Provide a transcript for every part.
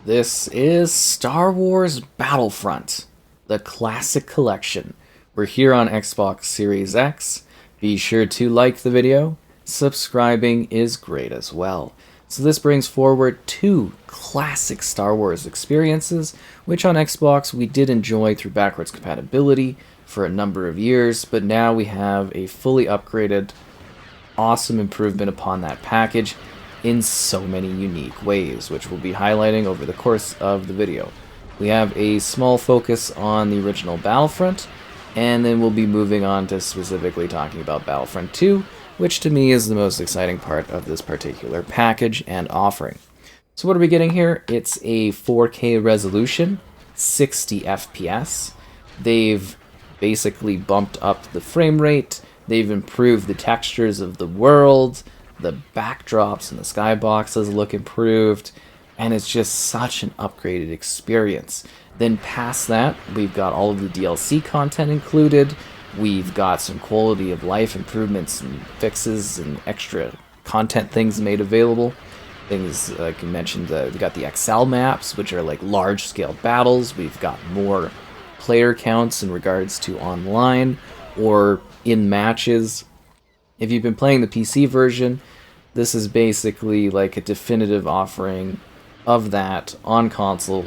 This is Star Wars Battlefront, the classic collection. We're here on Xbox Series X. Be sure to like the video. Subscribing is great as well. So this brings forward two classic Star Wars experiences, which on Xbox we did enjoy through backwards compatibility for a number of years, but now we have a fully upgraded, awesome improvement upon that package in so many unique ways, which we'll be highlighting over the course of the video. We have a small focus on the original Battlefront, and then we'll be moving on to specifically talking about Battlefront 2, which to me is the most exciting part of this particular package and offering. So what are we getting here? It's a 4K resolution, 60 FPS. They've basically bumped up the frame rate, they've improved the textures of the world, the backdrops and the skyboxes look improved, and it's just such an upgraded experience. Then past that, we've got all of the DLC content included, we've got some quality of life improvements and fixes and extra content things made available. Things like you mentioned, we've got the XL maps, which are like large-scale battles. We've got more player counts in regards to online or in matches. If you've been playing the PC version, this is basically like a definitive offering of that on console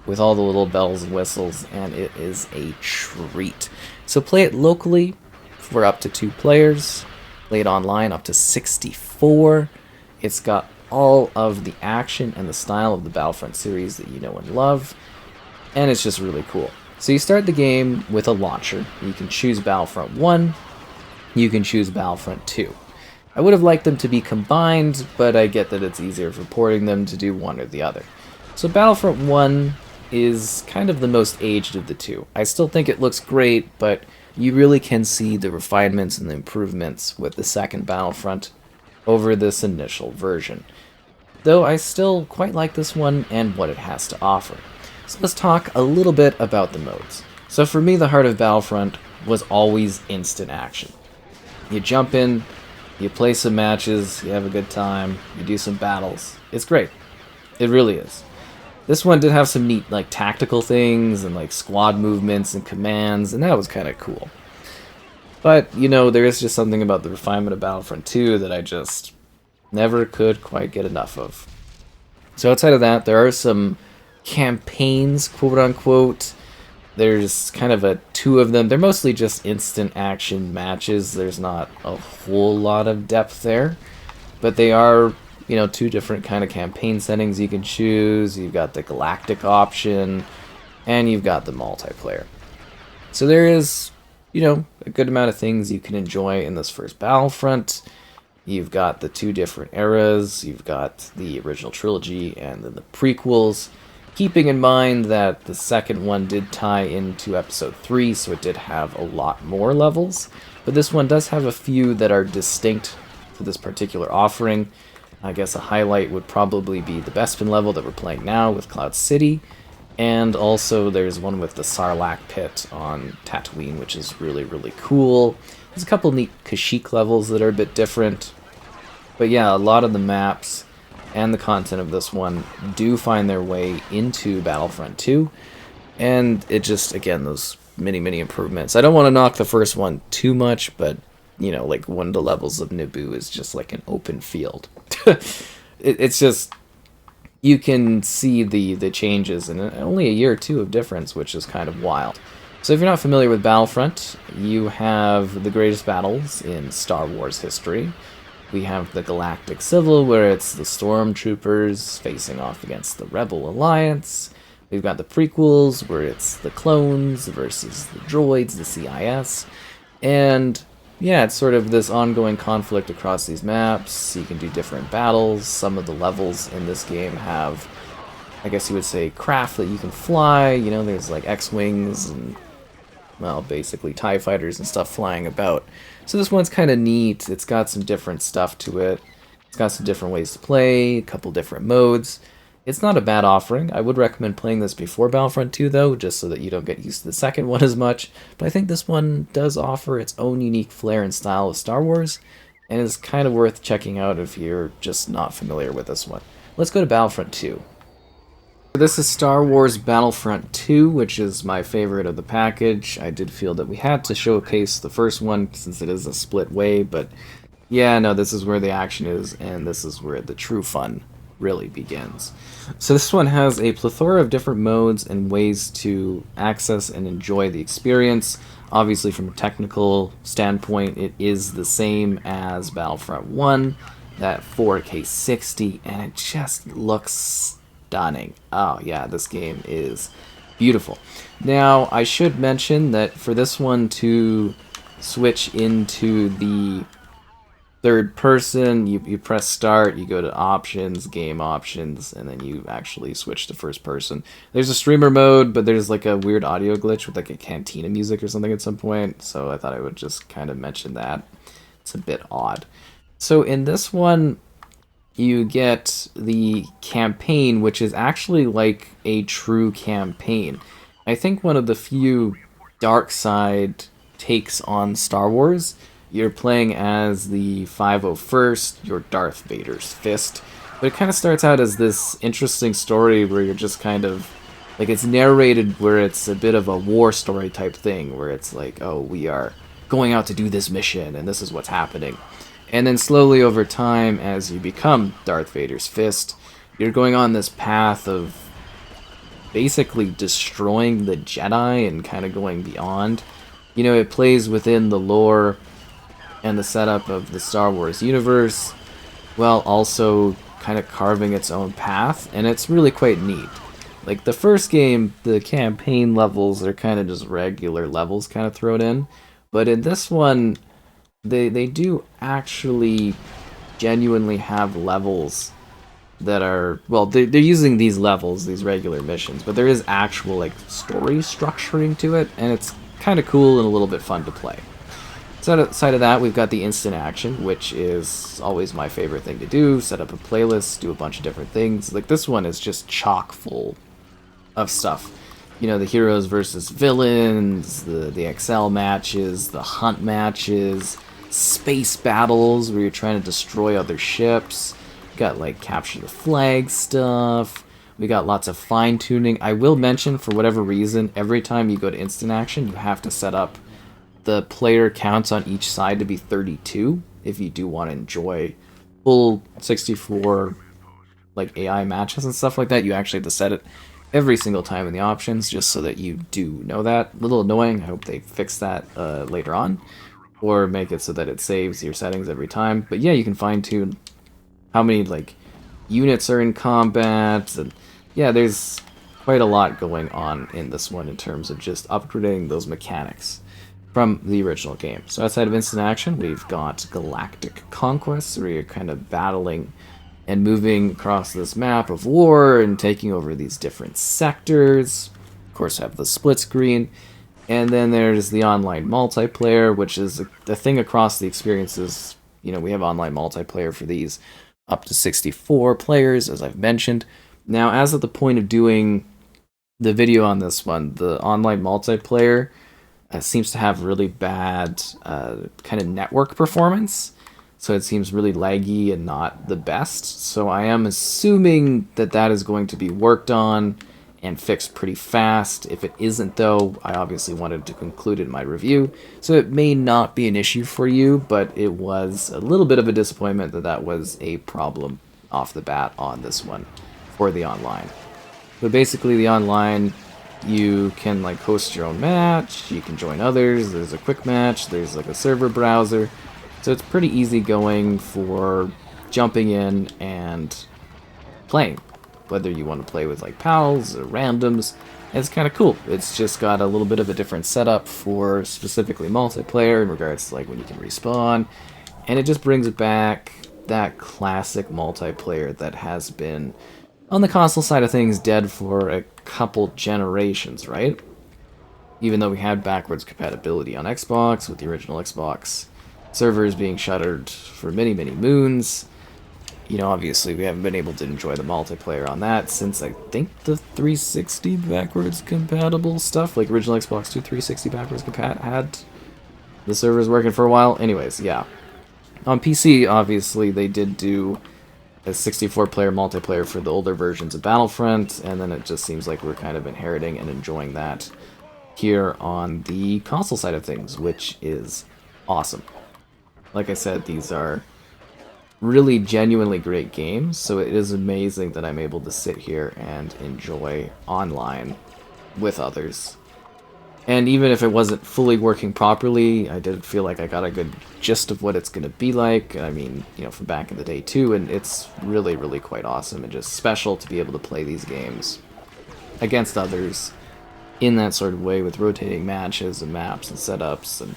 with all the little bells and whistles, and it is a treat. So play it locally for up to 2 players, play it online up to 64. It's got all of the action and the style of the Battlefront series that you know and love, and it's just really cool. So you start the game with a launcher. You can choose Battlefront 1, you can choose Battlefront 2. I would have liked them to be combined, but I get that it's easier for porting them to do one or the other. So Battlefront 1 is kind of the most aged of the two. I still think it looks great, but you really can see the refinements and the improvements with the second Battlefront over this initial version. Though I still quite like this one and what it has to offer. So let's talk a little bit about the modes. So for me, the heart of Battlefront was always instant action. You jump in, you play some matches, you have a good time, you do some battles. It's great. It really is. This one did have some neat like tactical things and like squad movements and commands, and that was kind of cool. But, you know, there is just something about the refinement of Battlefront 2 that I just never could quite get enough of. So outside of that, there are some campaigns, quote-unquote. There's kind of 2 of them. They're mostly just instant action matches. There's not a whole lot of depth there. But they are, 2 different kind of campaign settings you can choose. You've got the Galactic option, and you've got the multiplayer. So there is, a good amount of things you can enjoy in this first Battlefront. You've got the 2 different eras. You've got the original trilogy and then the prequels. Keeping in mind that the second one did tie into episode 3, so it did have a lot more levels. But this one does have a few that are distinct to this particular offering. I guess a highlight would probably be the Bespin level that we're playing now with Cloud City. And also there's one with the Sarlacc pit on Tatooine, which is really, really cool. There's a couple neat Kashyyyk levels that are a bit different. But yeah, a lot of the maps and the content of this one do find their way into Battlefront 2, and it just, again, those many improvements. I don't want to knock the first one too much, but, like one of the levels of Naboo is just like an open field. It's just, you can see the changes in only a year or 2 of difference, which is kind of wild. So if you're not familiar with Battlefront, you have the greatest battles in Star Wars history. We have the Galactic Civil, where it's the Stormtroopers facing off against the Rebel Alliance. We've got the prequels, where it's the clones versus the droids, the CIS. And yeah, it's sort of this ongoing conflict across these maps. You can do different battles. Some of the levels in this game have, I guess you would say, craft that you can fly. There's like X-Wings and, well, basically TIE fighters and stuff flying about. So this one's kind of neat. It's got some different stuff to it. It's got some different ways to play, a couple different modes. It's not a bad offering. I would recommend playing this before Battlefront 2, though, just so that you don't get used to the second one as much. But I think this one does offer its own unique flair and style of Star Wars, and is kind of worth checking out if you're just not familiar with this one. Let's go to Battlefront 2. This is Star Wars Battlefront 2, which is my favorite of the package. I did feel that we had to showcase the first one since it is a split way, but yeah, no, this is where the action is, and this is where the true fun really begins. So this one has a plethora of different modes and ways to access and enjoy the experience. Obviously, from a technical standpoint, it is the same as Battlefront 1, that 4K 60, and it just looks stunning. Oh yeah, this game is beautiful. Now, I should mention that for this one to switch into the third person, you press start, you go to options, game options, and then you actually switch to first person. There's a streamer mode, but there's like a weird audio glitch with like a cantina music or something at some point, so I thought I would just kind of mention that. It's a bit odd. So in this one, you get the campaign, which is actually like a true campaign. I think one of the few dark side takes on Star Wars. You're playing as the 501st, you're Darth Vader's fist. But it kind of starts out as this interesting story where you're just kind of, like, it's narrated where it's a bit of a war story type thing, where it's like, oh, we are going out to do this mission, and this is what's happening. And then slowly over time, as you become Darth Vader's fist, you're going on this path of basically destroying the Jedi and kind of going beyond. You know, it plays within the lore and the setup of the Star Wars universe, while also kind of carving its own path, and it's really quite neat. Like, the first game, the campaign levels are kind of just regular levels kind of thrown in, but in this one, they do actually genuinely have levels that are, well, they're using these levels, these regular missions, but there is actual, like, story structuring to it, and it's kind of cool and a little bit fun to play. So outside of that, we've got the instant action, which is always my favorite thing to do. Set up a playlist, do a bunch of different things. Like, this one is just chock full of stuff. You know, the heroes versus villains, the XL matches, the hunt matches, space battles where you're trying to destroy other ships. Got, like, capture the flag stuff. We got lots of fine-tuning. I will mention, for whatever reason, every time you go to instant action, you have to set up the player counts on each side to be 32 if you do want to enjoy full 64 like AI matches and stuff like that. You actually have to set it every single time in the options, just so that you do know that. A little annoying. I hope they fix that later on, or make it so that it saves your settings every time. But yeah, you can fine tune how many like units are in combat, and yeah, there's quite a lot going on in this one in terms of just upgrading those mechanics from the original game. So outside of instant action, we've got Galactic Conquest, where you're kind of battling and moving across this map of war and taking over these different sectors. Of course, have the split screen. And then there's the online multiplayer, which is the thing across the experiences. You know, we have online multiplayer for these up to 64 players, as I've mentioned. Now, as of the point of doing the video on this one, the online multiplayer seems to have really bad kind of network performance, so it seems really laggy and not the best. So I am assuming that that is going to be worked on and fixed pretty fast. If it isn't, though, I obviously wanted to conclude in my review, so it may not be an issue for you, but it was a little bit of a disappointment that that was a problem off the bat on this one for the online. But basically, the online, you can like host your own match, you can join others, there's a quick match, there's like a server browser, so it's pretty easy going for jumping in and playing, whether you want to play with like pals or randoms. It's kind of cool. It's just got a little bit of a different setup for specifically multiplayer in regards to like when you can respawn, and it just brings back that classic multiplayer that has been on the console side of things dead for a couple generations, right? Even though we had backwards compatibility on Xbox with the original Xbox servers being shuttered for many, many moons, you know, obviously we haven't been able to enjoy the multiplayer on that since I think the 360 backwards compatible stuff, like original Xbox 2 360 backwards compat had the servers working for a while. Anyways, yeah. On PC, obviously, they did do a 64-player multiplayer for the older versions of Battlefront, and then it just seems like we're kind of inheriting and enjoying that here on the console side of things, which is awesome. Like I said, these are really genuinely great games, so it is amazing that I'm able to sit here and enjoy online with others. And even if it wasn't fully working properly, I did feel like I got a good gist of what it's going to be like. I mean, you know, from back in the day too, and it's really, really quite awesome and just special to be able to play these games against others in that sort of way with rotating matches and maps and setups. And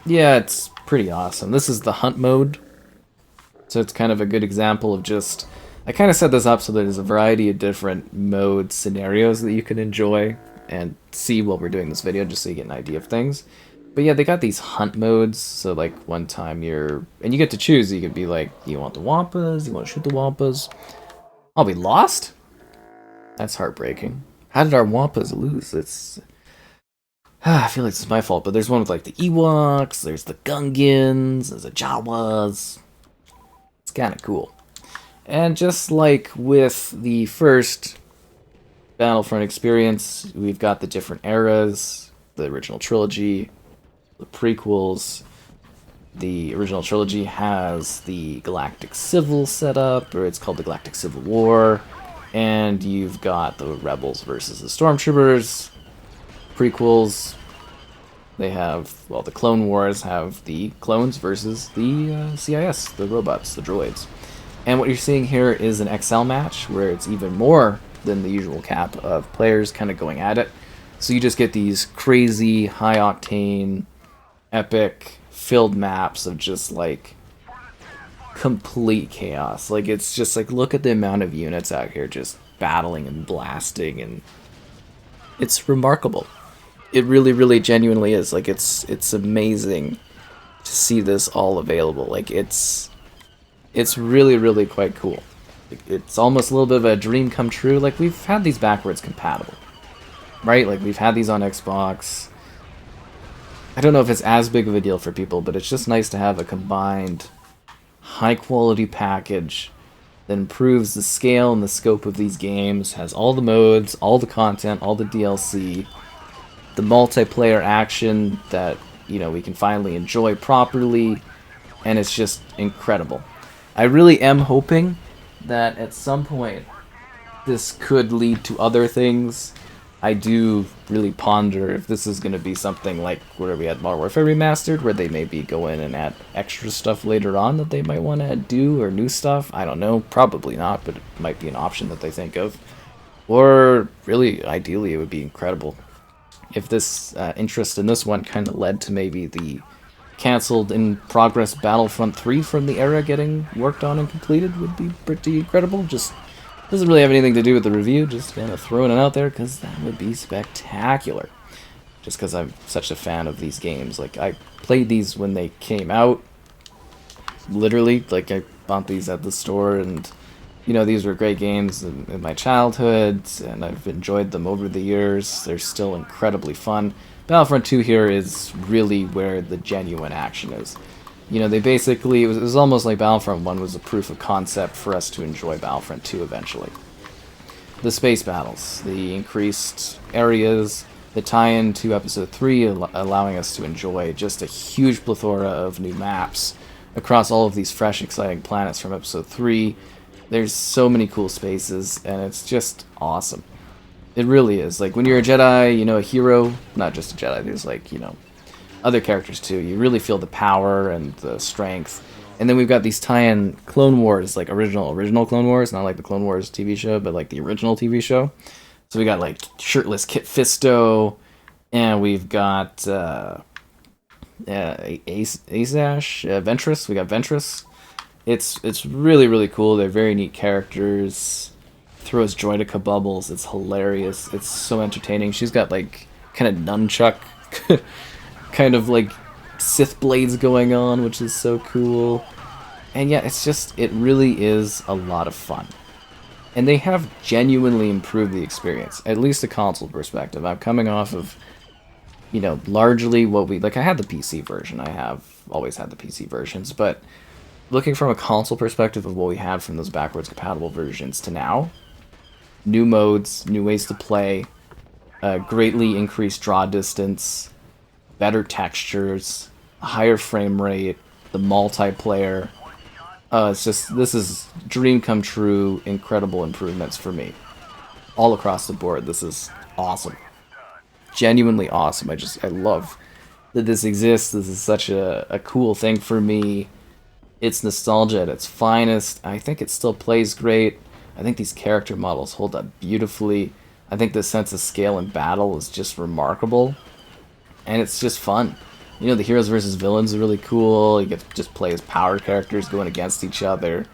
yeah, it's pretty awesome. This is the hunt mode, so it's kind of a good example of just... I kind of set this up so there's a variety of different mode scenarios that you can enjoy and see while we're doing this video, just so you get an idea of things. But yeah, they got these hunt modes, so like one time you're... And you get to choose, you could be like, you want the Wampas, you want to shoot the Wampas. Oh, we lost? That's heartbreaking. How did our Wampas lose? It's... I feel like it's my fault, but there's one with like the Ewoks, there's the Gungans, there's the Jawas. It's kind of cool. And just like with the first Battlefront experience, we've got the different eras, the original trilogy, the prequels. The original trilogy has the Galactic Civil set up, or it's called the Galactic Civil War, and you've got the Rebels versus the Stormtroopers. Prequels, they have, well, the Clone Wars have the clones versus the CIS, the robots, the droids. And what you're seeing here is an XL match, where it's even more than the usual cap of players kind of going at it. So you just get these crazy, high-octane, epic, filled maps of just, like, complete chaos. Like, it's just, like, look at the amount of units out here just battling and blasting, and it's remarkable. It really, really genuinely is. Like, it's amazing to see this all available. Like, it's really, really quite cool. It's almost a little bit of a dream come true. Like, we've had these backwards compatible, right? Like, we've had these on Xbox. I don't know if it's as big of a deal for people, but it's just nice to have a combined high-quality package that improves the scale and the scope of these games, has all the modes, all the content, all the DLC, the multiplayer action that, you know, we can finally enjoy properly, and it's just incredible. I really am hoping that at some point this could lead to other things. I do really ponder if this is going to be something like where we had Modern Warfare Remastered, where they maybe go in and add extra stuff later on that they might want to do, or new stuff. I don't know, probably not, but it might be an option that they think of. Or really, ideally, it would be incredible if this interest in this one kind of led to maybe the cancelled in progress Battlefront 3 from the era getting worked on and completed. Would be pretty incredible. Just doesn't really have anything to do with the review, just kind of throwing it out there because that would be spectacular. Just because I'm such a fan of these games. Like, I played these when they came out, literally. Like, I bought these at the store, and you know, these were great games in my childhood, and I've enjoyed them over the years. They're still incredibly fun. Battlefront 2 here is really where the genuine action is. You know, they basically, it was almost like Battlefront 1 was a proof of concept for us to enjoy Battlefront 2 eventually. The space battles, the increased areas, the tie-in to Episode 3, allowing us to enjoy just a huge plethora of new maps across all of these fresh, exciting planets from Episode 3. There's so many cool spaces, and it's just awesome. It really is. Like, when you're a Jedi, you know, a hero, not just a Jedi, there's, like, you know, other characters too. You really feel the power and the strength. And then we've got these tie-in Clone Wars, like original Clone Wars, not like the Clone Wars TV show, but like the original TV show. So we got like shirtless Kit Fisto, and we've got Ventress. We got Ventress. It's really, really cool. They're very neat characters. Throws joy to kabubbles. It's hilarious. It's so entertaining. She's got like kind of nunchuck kind of like Sith blades going on, which is so cool. And yeah, it really is a lot of fun. And they have genuinely improved the experience, at least a console perspective. I'm coming off of, you know, largely what I had the PC version. I have always had the PC versions, but looking from a console perspective of what we had from those backwards compatible versions to now, new modes, new ways to play, greatly increased draw distance, better textures, higher frame rate, the multiplayer. It's just, this is dream come true, incredible improvements for me. All across the board, this is awesome. Genuinely awesome. I love that this exists. This is such a cool thing for me. It's nostalgia at its finest. I think it still plays great. I think these character models hold up beautifully. I think the sense of scale in battle is just remarkable. And it's just fun. You know, the heroes versus villains is really cool. You get to just play as power characters going against each other.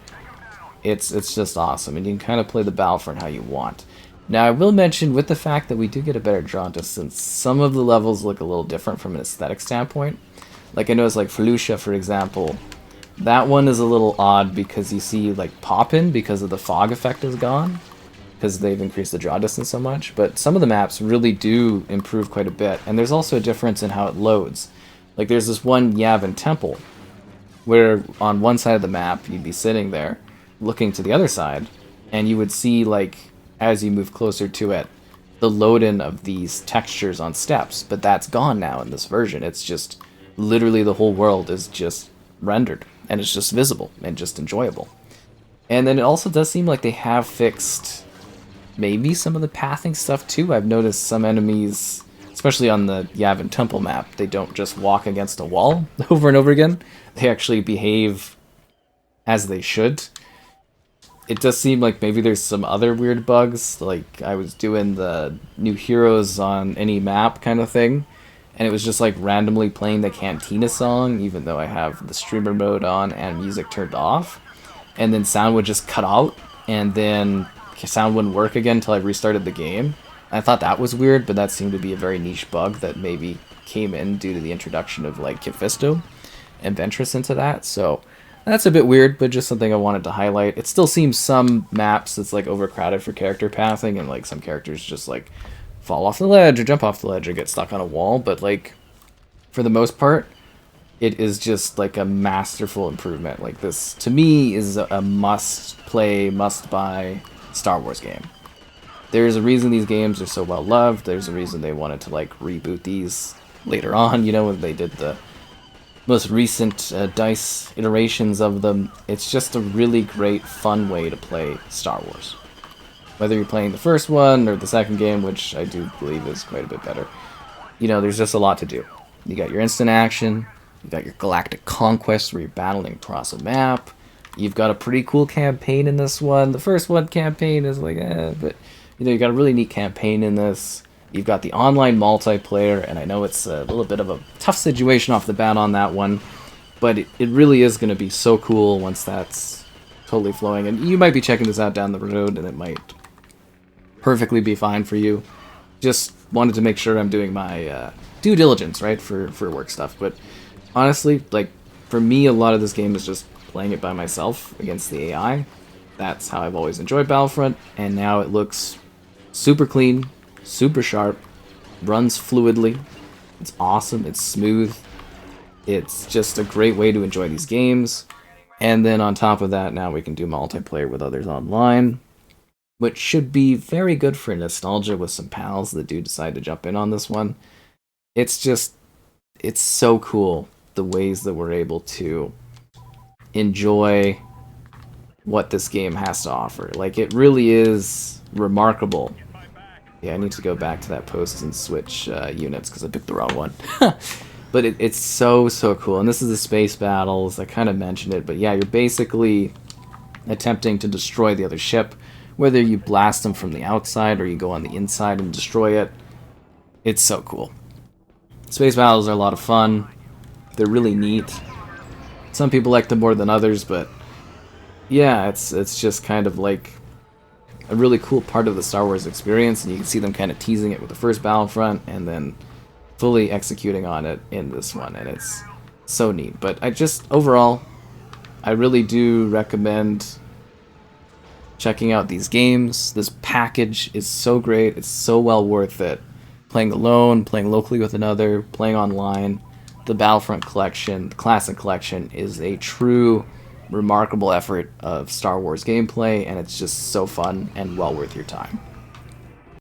It's just awesome. And you can kind of play the Battlefront how you want. Now, I will mention, with the fact that we do get a better draw distance, some of the levels look a little different from an aesthetic standpoint. Like, I noticed, like, Felucia, for example, that one is a little odd because you see, like, Poppin, because of the fog effect is gone, because they've increased the draw distance so much. But some of the maps really do improve quite a bit, and there's also a difference in how it loads. Like, there's this one Yavin Temple, where on one side of the map, you'd be sitting there, looking to the other side, and you would see, like, as you move closer to it, the load-in of these textures on steps, but that's gone now in this version. It's just, literally the whole world is just rendered, and it's just visible, and just enjoyable. And then it also does seem like they have fixed maybe some of the pathing stuff too. I've noticed some enemies, especially on the Yavin Temple map, they don't just walk against a wall over and over again. They actually behave as they should. It does seem like maybe there's some other weird bugs, like I was doing the new heroes on any map kind of thing, and it was just like randomly playing the Cantina song, even though I have the streamer mode on and music turned off, and then sound would just cut out, and then sound wouldn't work again until I restarted the game. I thought that was weird, but that seemed to be a very niche bug that maybe came in due to the introduction of like Kipfisto and Ventress into that, so that's a bit weird, but just something I wanted to highlight. It still seems some maps it's like overcrowded for character pathing, and like some characters just like fall off the ledge or jump off the ledge or get stuck on a wall, but like for the most part, it is just like a masterful improvement. Like, this to me is a must play, must buy Star Wars game. There's a reason these games are so well loved. There's a reason they wanted to like reboot these later on, you know, when they did the most recent DICE iterations of them. It's just a really great, fun way to play Star Wars. Whether you're playing the first one or the second game, which I do believe is quite a bit better, you know, there's just a lot to do. You got your instant action, you got your Galactic Conquest where you're battling across a map, you've got a pretty cool campaign in this one. The first one campaign is like, but you know, you got a really neat campaign in this. You've got the online multiplayer, and I know it's a little bit of a tough situation off the bat on that one, but it really is going to be so cool once that's totally flowing. And you might be checking this out down the road, and it might perfectly be fine for you. Just wanted to make sure I'm doing my due diligence, right, for work stuff. But honestly, like, for me, a lot of this game is just playing it by myself against the AI. That's how I've always enjoyed Battlefront, and now it looks super clean, super sharp, runs fluidly, it's awesome, it's smooth, it's just a great way to enjoy these games. And then on top of that, now we can do multiplayer with others online, which should be very good for nostalgia with some pals that do decide to jump in on this one. It's just, it's so cool the ways that we're able to enjoy what this game has to offer. Like, it really is remarkable. Yeah, I need to go back to that post and switch units because I picked the wrong one. But it's so cool. And this is the space battles. I kind of mentioned it, but yeah, you're basically attempting to destroy the other ship, whether you blast them from the outside or you go on the inside and destroy it. It's so cool. Space battles are a lot of fun. They're really neat. Some people like them more than others, but yeah, it's just kind of like a really cool part of the Star Wars experience, and you can see them kind of teasing it with the first Battlefront and then fully executing on it in this one, and it's so neat. But overall, I really do recommend checking out these games. This package is so great, it's so well worth it. Playing alone, playing locally with another, playing online, the Battlefront collection, the Classic collection is a true remarkable effort of Star Wars gameplay, and it's just so fun and well worth your time.